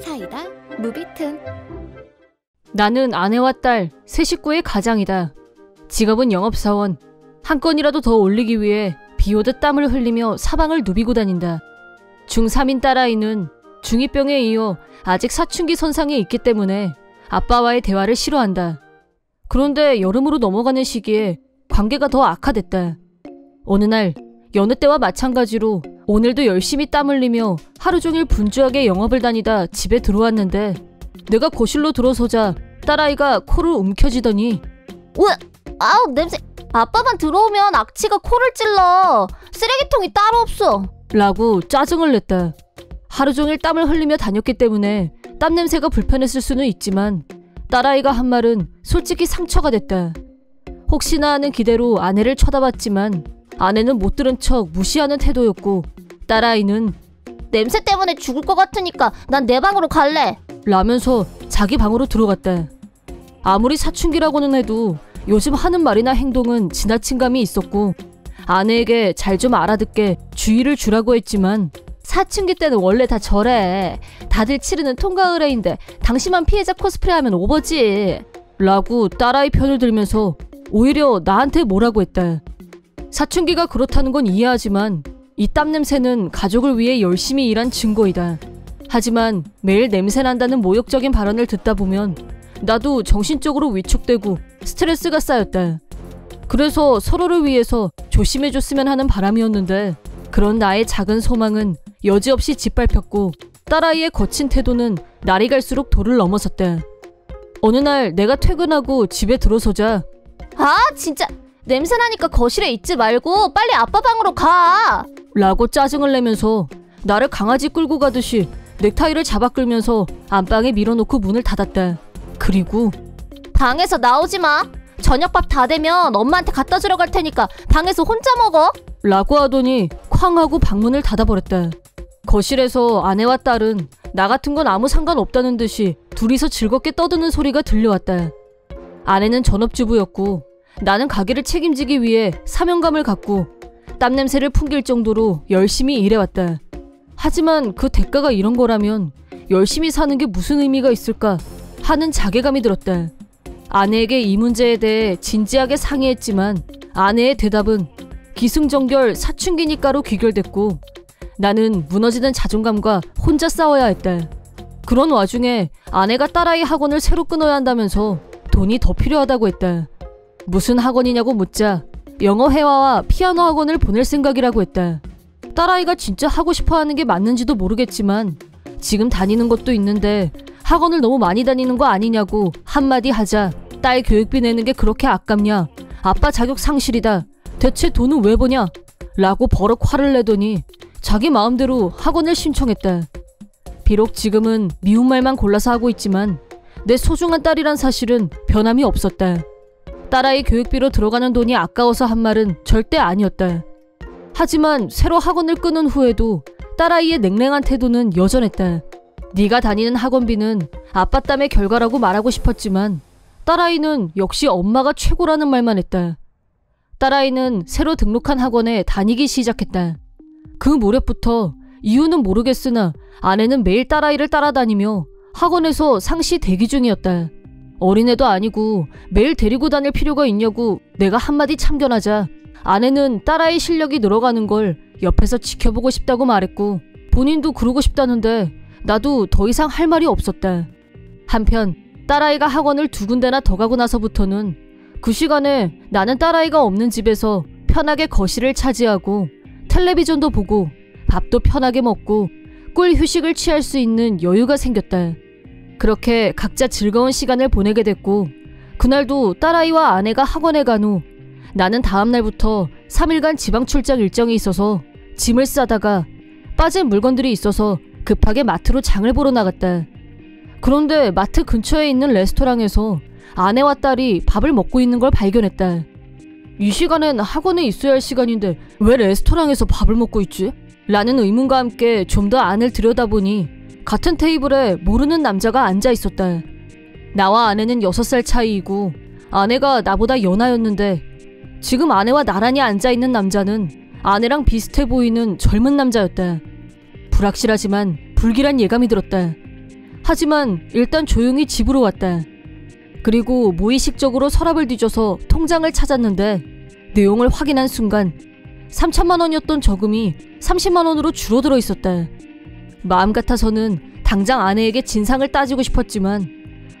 사이다 무비튼. 나는 아내와 딸, 세 식구의 가장이다. 직업은 영업사원. 한 건이라도 더 올리기 위해 비오듯 땀을 흘리며 사방을 누비고 다닌다. 중3인 딸아이는 중2병에 이어 아직 사춘기 선상에 있기 때문에 아빠와의 대화를 싫어한다. 그런데 여름으로 넘어가는 시기에 관계가 더 악화됐다. 어느 날 여느 때와 마찬가지로 오늘도 열심히 땀 흘리며 하루 종일 분주하게 영업을 다니다 집에 들어왔는데 내가 거실로 들어서자 딸아이가 코를 움켜쥐더니 왜? 아우 냄새. 아빠만 들어오면 악취가 코를 찔러. 쓰레기통이 따로 없어. 라고 짜증을 냈다. 하루 종일 땀을 흘리며 다녔기 때문에 땀 냄새가 불편했을 수는 있지만 딸아이가 한 말은 솔직히 상처가 됐다. 혹시나 하는 기대로 아내를 쳐다봤지만 아내는 못 들은 척 무시하는 태도였고 딸아이는 냄새 때문에 죽을 것 같으니까 난 내 방으로 갈래 라면서 자기 방으로 들어갔다. 아무리 사춘기라고는 해도 요즘 하는 말이나 행동은 지나친 감이 있었고 아내에게 잘 좀 알아듣게 주의를 주라고 했지만 사춘기 때는 원래 다 저래. 다들 치르는 통과 의례인데 당신만 피해자 코스프레하면 오버지. 라고 딸아이 편을 들면서 오히려 나한테 뭐라고 했다. 사춘기가 그렇다는 건 이해하지만 이 땀 냄새는 가족을 위해 열심히 일한 증거이다. 하지만 매일 냄새난다는 모욕적인 발언을 듣다 보면 나도 정신적으로 위축되고 스트레스가 쌓였다. 그래서 서로를 위해서 조심해줬으면 하는 바람이었는데 그런 나의 작은 소망은 여지없이 짓밟혔고 딸아이의 거친 태도는 날이 갈수록 도를 넘어섰다. 어느 날 내가 퇴근하고 집에 들어서자 아 진짜 냄새나니까 거실에 있지 말고 빨리 아빠 방으로 가 라고 짜증을 내면서 나를 강아지 끌고 가듯이 넥타이를 잡아 끌면서 안방에 밀어놓고 문을 닫았다. 그리고 방에서 나오지 마. 저녁밥 다 되면 엄마한테 갖다 주러 갈 테니까 방에서 혼자 먹어 라고 하더니 쾅 하고 방문을 닫아버렸다. 거실에서 아내와 딸은 나 같은 건 아무 상관없다는 듯이 둘이서 즐겁게 떠드는 소리가 들려왔다. 아내는 전업주부였고 나는 가게를 책임지기 위해 사명감을 갖고 땀 냄새를 풍길 정도로 열심히 일해왔다. 하지만 그 대가가 이런 거라면 열심히 사는 게 무슨 의미가 있을까 하는 자괴감이 들었다. 아내에게 이 문제에 대해 진지하게 상의했지만 아내의 대답은 기승전결 사춘기니까로 귀결됐고 나는 무너지는 자존감과 혼자 싸워야 했다. 그런 와중에 아내가 딸아이 학원을 새로 끊어야 한다면서 돈이 더 필요하다고 했다. 무슨 학원이냐고 묻자 영어 회화와 피아노 학원을 보낼 생각이라고 했다. 딸아이가 진짜 하고 싶어하는 게 맞는지도 모르겠지만 지금 다니는 것도 있는데 학원을 너무 많이 다니는 거 아니냐고 한마디 하자 딸 교육비 내는 게 그렇게 아깝냐? 아빠 자격 상실이다. 대체 돈은 왜 버냐? 라고 버럭 화를 내더니 자기 마음대로 학원을 신청했다. 비록 지금은 미운 말만 골라서 하고 있지만 내 소중한 딸이란 사실은 변함이 없었다. 딸아이 교육비로 들어가는 돈이 아까워서 한 말은 절대 아니었다. 하지만 새로 학원을 끊은 후에도 딸아이의 냉랭한 태도는 여전했다. 네가 다니는 학원비는 아빠 땀의 결과라고 말하고 싶었지만 딸아이는 역시 엄마가 최고라는 말만 했다. 딸아이는 새로 등록한 학원에 다니기 시작했다. 그 무렵부터 이유는 모르겠으나 아내는 매일 딸아이를 따라다니며 학원에서 상시 대기 중이었다. 어린애도 아니고 매일 데리고 다닐 필요가 있냐고 내가 한마디 참견하자 아내는 딸아이 실력이 늘어가는 걸 옆에서 지켜보고 싶다고 말했고 본인도 그러고 싶다는데 나도 더 이상 할 말이 없었다. 한편 딸아이가 학원을 2군데나 더 가고 나서부터는 그 시간에 나는 딸아이가 없는 집에서 편하게 거실을 차지하고 텔레비전도 보고 밥도 편하게 먹고 꿀 휴식을 취할 수 있는 여유가 생겼다. 그렇게 각자 즐거운 시간을 보내게 됐고 그날도 딸아이와 아내가 학원에 간 후 나는 다음날부터 3일간 지방 출장 일정이 있어서 짐을 싸다가 빠진 물건들이 있어서 급하게 마트로 장을 보러 나갔다. 그런데 마트 근처에 있는 레스토랑에서 아내와 딸이 밥을 먹고 있는 걸 발견했다. 이 시간엔 학원에 있어야 할 시간인데 왜 레스토랑에서 밥을 먹고 있지? 라는 의문과 함께 좀 더 안을 들여다보니 같은 테이블에 모르는 남자가 앉아 있었다. 나와 아내는 6살 차이이고 아내가 나보다 연하였는데 지금 아내와 나란히 앉아있는 남자는 아내랑 비슷해 보이는 젊은 남자였다. 불확실하지만 불길한 예감이 들었다. 하지만 일단 조용히 집으로 왔다. 그리고 무의식적으로 서랍을 뒤져서 통장을 찾았는데 내용을 확인한 순간 3천만 원이었던 저금이 30만 원으로 줄어들어 있었다. 마음 같아서는 당장 아내에게 진상을 따지고 싶었지만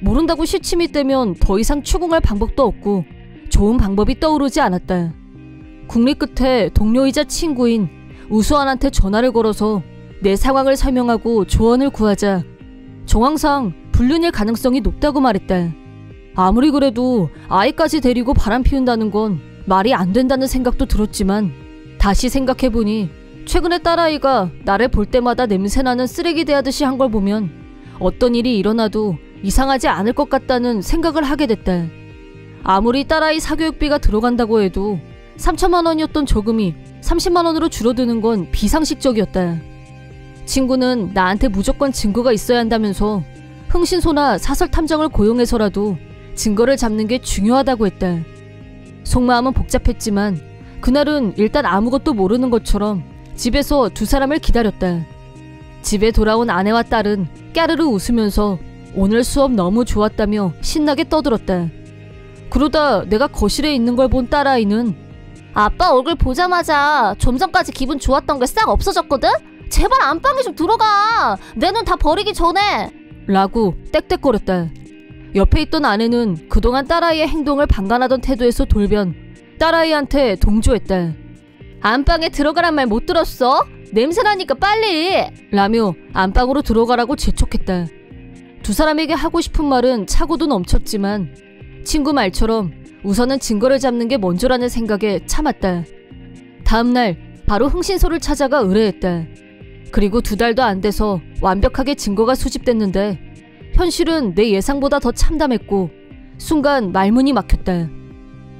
모른다고 시침이 떼면 더 이상 추궁할 방법도 없고 좋은 방법이 떠오르지 않았다. 국리 끝에 동료이자 친구인 우수환한테 전화를 걸어서 내 상황을 설명하고 조언을 구하자 정황상 불륜일 가능성이 높다고 말했다. 아무리 그래도 아이까지 데리고 바람 피운다는 건 말이 안 된다는 생각도 들었지만 다시 생각해보니 최근에 딸아이가 나를 볼 때마다 냄새나는 쓰레기 대하듯이 한 걸 보면 어떤 일이 일어나도 이상하지 않을 것 같다는 생각을 하게 됐다. 아무리 딸아이 사교육비가 들어간다고 해도 3천만 원이었던 저금이 30만 원으로 줄어드는 건 비상식적이었다. 친구는 나한테 무조건 증거가 있어야 한다면서 흥신소나 사설탐정을 고용해서라도 증거를 잡는 게 중요하다고 했다. 속마음은 복잡했지만 그날은 일단 아무것도 모르는 것처럼 집에서 두 사람을 기다렸다. 집에 돌아온 아내와 딸은 까르르 웃으면서 오늘 수업 너무 좋았다며 신나게 떠들었다. 그러다 내가 거실에 있는 걸 본 딸아이는 아빠 얼굴 보자마자 좀 전까지 기분 좋았던 게 싹 없어졌거든? 제발 안방에 좀 들어가. 내 눈 다 버리기 전에. 라고 떽떽거렸다. 옆에 있던 아내는 그동안 딸아이의 행동을 방관하던 태도에서 돌변 딸아이한테 동조했다. 안방에 들어가란 말 못 들었어? 냄새나니까 빨리. 라며 안방으로 들어가라고 재촉했다. 두 사람에게 하고 싶은 말은 차고도 넘쳤지만 친구 말처럼 우선은 증거를 잡는 게 먼저라는 생각에 참았다. 다음날 바로 흥신소를 찾아가 의뢰했다. 그리고 2달도 안 돼서 완벽하게 증거가 수집됐는데 현실은 내 예상보다 더 참담했고 순간 말문이 막혔다.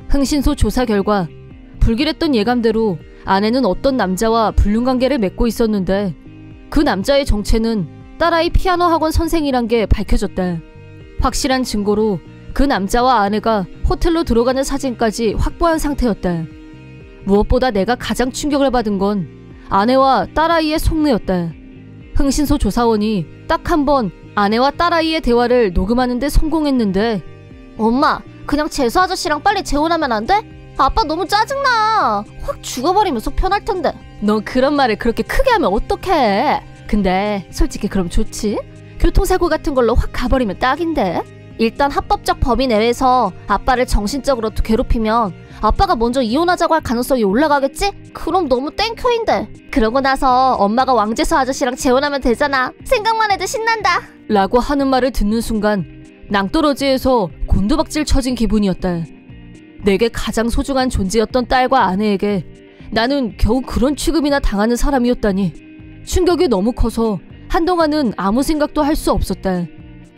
흥신소 조사 결과 불길했던 예감대로 아내는 어떤 남자와 불륜관계를 맺고 있었는데 그 남자의 정체는 딸아이 피아노 학원 선생이란 게 밝혀졌다. 확실한 증거로 그 남자와 아내가 호텔로 들어가는 사진까지 확보한 상태였다. 무엇보다 내가 가장 충격을 받은 건 아내와 딸아이의 속내였다. 흥신소 조사원이 딱 한 번 아내와 딸아이의 대화를 녹음하는 데 성공했는데 엄마, 그냥 재수 아저씨랑 빨리 재혼하면 안 돼? 아빠 너무 짜증나. 확 죽어버리면 속 편할 텐데. 너 그런 말을 그렇게 크게 하면 어떡해. 근데 솔직히 그럼 좋지? 교통사고 같은 걸로 확 가버리면 딱인데. 일단 합법적 범위 내에서 아빠를 정신적으로 괴롭히면 아빠가 먼저 이혼하자고 할 가능성이 올라가겠지? 그럼 너무 땡큐인데. 그러고 나서 엄마가 왕재수 아저씨랑 재혼하면 되잖아. 생각만 해도 신난다. 라고 하는 말을 듣는 순간 낭떠러지에서 곤두박질 쳐진 기분이었다. 내게 가장 소중한 존재였던 딸과 아내에게 나는 겨우 그런 취급이나 당하는 사람이었다니 충격이 너무 커서 한동안은 아무 생각도 할 수 없었다.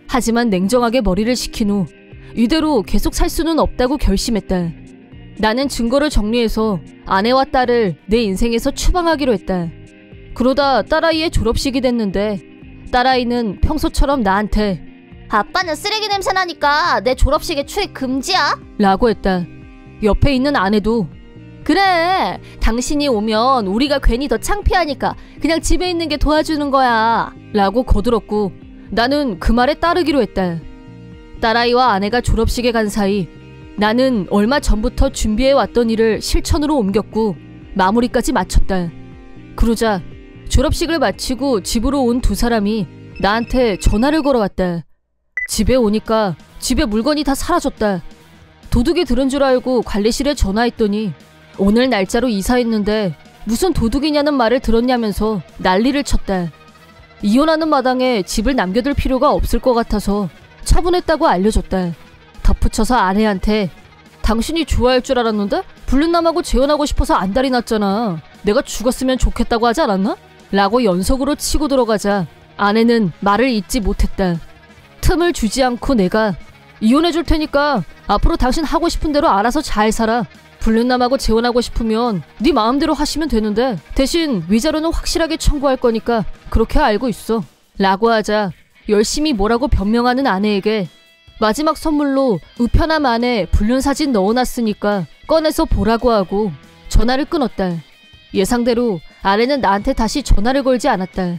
하지만 냉정하게 머리를 식힌 후 이대로 계속 살 수는 없다고 결심했다. 나는 증거를 정리해서 아내와 딸을 내 인생에서 추방하기로 했다. 그러다 딸아이의 졸업식이 됐는데 딸아이는 평소처럼 나한테 아빠는 쓰레기 냄새 나니까 내 졸업식에 출입 금지야? 라고 했다. 옆에 있는 아내도 그래, 당신이 오면 우리가 괜히 더 창피하니까 그냥 집에 있는 게 도와주는 거야 라고 거들었고 나는 그 말에 따르기로 했다. 딸아이와 아내가 졸업식에 간 사이 나는 얼마 전부터 준비해왔던 일을 실천으로 옮겼고 마무리까지 마쳤다. 그러자 졸업식을 마치고 집으로 온 두 사람이 나한테 전화를 걸어왔다. 집에 오니까 집에 물건이 다 사라졌다. 도둑이 들은 줄 알고 관리실에 전화했더니 오늘 날짜로 이사했는데 무슨 도둑이냐는 말을 들었냐면서 난리를 쳤다. 이혼하는 마당에 집을 남겨둘 필요가 없을 것 같아서 처분했다고 알려줬다. 덧붙여서 아내한테 당신이 좋아할 줄 알았는데 불륜남하고 재혼하고 싶어서 안달이 났잖아. 내가 죽었으면 좋겠다고 하지 않았나? 라고 연속으로 치고 들어가자 아내는 말을 잇지 못했다. 틈을 주지 않고 내가 이혼해줄 테니까 앞으로 당신 하고 싶은 대로 알아서 잘 살아. 불륜남하고 재혼하고 싶으면 네 마음대로 하시면 되는데 대신 위자료는 확실하게 청구할 거니까 그렇게 알고 있어. 라고 하자 열심히 뭐라고 변명하는 아내에게 마지막 선물로 우편함 안에 불륜 사진 넣어놨으니까 꺼내서 보라고 하고 전화를 끊었다. 예상대로 아내는 나한테 다시 전화를 걸지 않았다.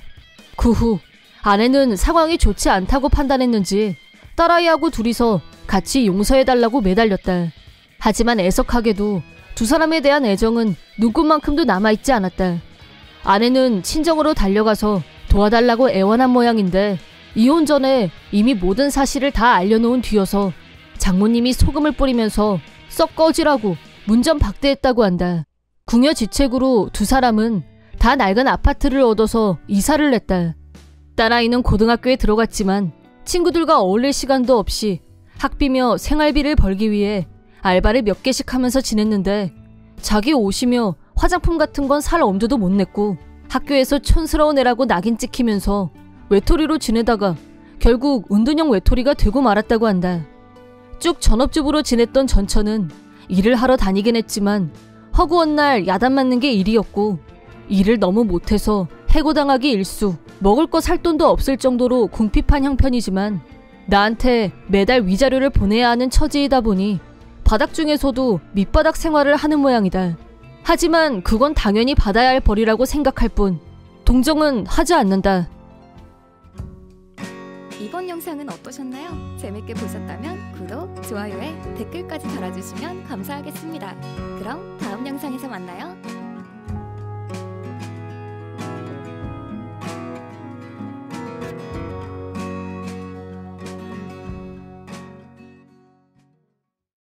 그 후 아내는 상황이 좋지 않다고 판단했는지 딸아이하고 둘이서 같이 용서해달라고 매달렸다. 하지만 애석하게도 두 사람에 대한 애정은 눈꽃만큼도 남아있지 않았다. 아내는 친정으로 달려가서 도와달라고 애원한 모양인데 이혼 전에 이미 모든 사실을 다 알려놓은 뒤여서 장모님이 소금을 뿌리면서 썩 꺼지라고 문전박대했다고 한다. 궁여지책으로 두 사람은 다 낡은 아파트를 얻어서 이사를 냈다. 딸아이는 고등학교에 들어갔지만 친구들과 어울릴 시간도 없이 학비며 생활비를 벌기 위해 알바를 몇 개씩 하면서 지냈는데 자기 옷이며 화장품 같은 건 살 엄두도 못 냈고 학교에서 촌스러운 애라고 낙인 찍히면서 외톨이로 지내다가 결국 은둔형 외톨이가 되고 말았다고 한다. 쭉 전업주부로 지냈던 전처는 일을 하러 다니긴 했지만 허구한 날 야단 맞는 게 일이었고 일을 너무 못해서 해고당하기 일쑤, 먹을 거 살 돈도 없을 정도로 궁핍한 형편이지만 나한테 매달 위자료를 보내야 하는 처지이다 보니 바닥 중에서도 밑바닥 생활을 하는 모양이다. 하지만 그건 당연히 받아야 할 벌이라고 생각할 뿐 동정은 하지 않는다. 이번 영상은 어떠셨나요? 재밌게 보셨다면 구독, 좋아요에 댓글까지 달아주시면 감사하겠습니다. 그럼 다음 영상에서 만나요.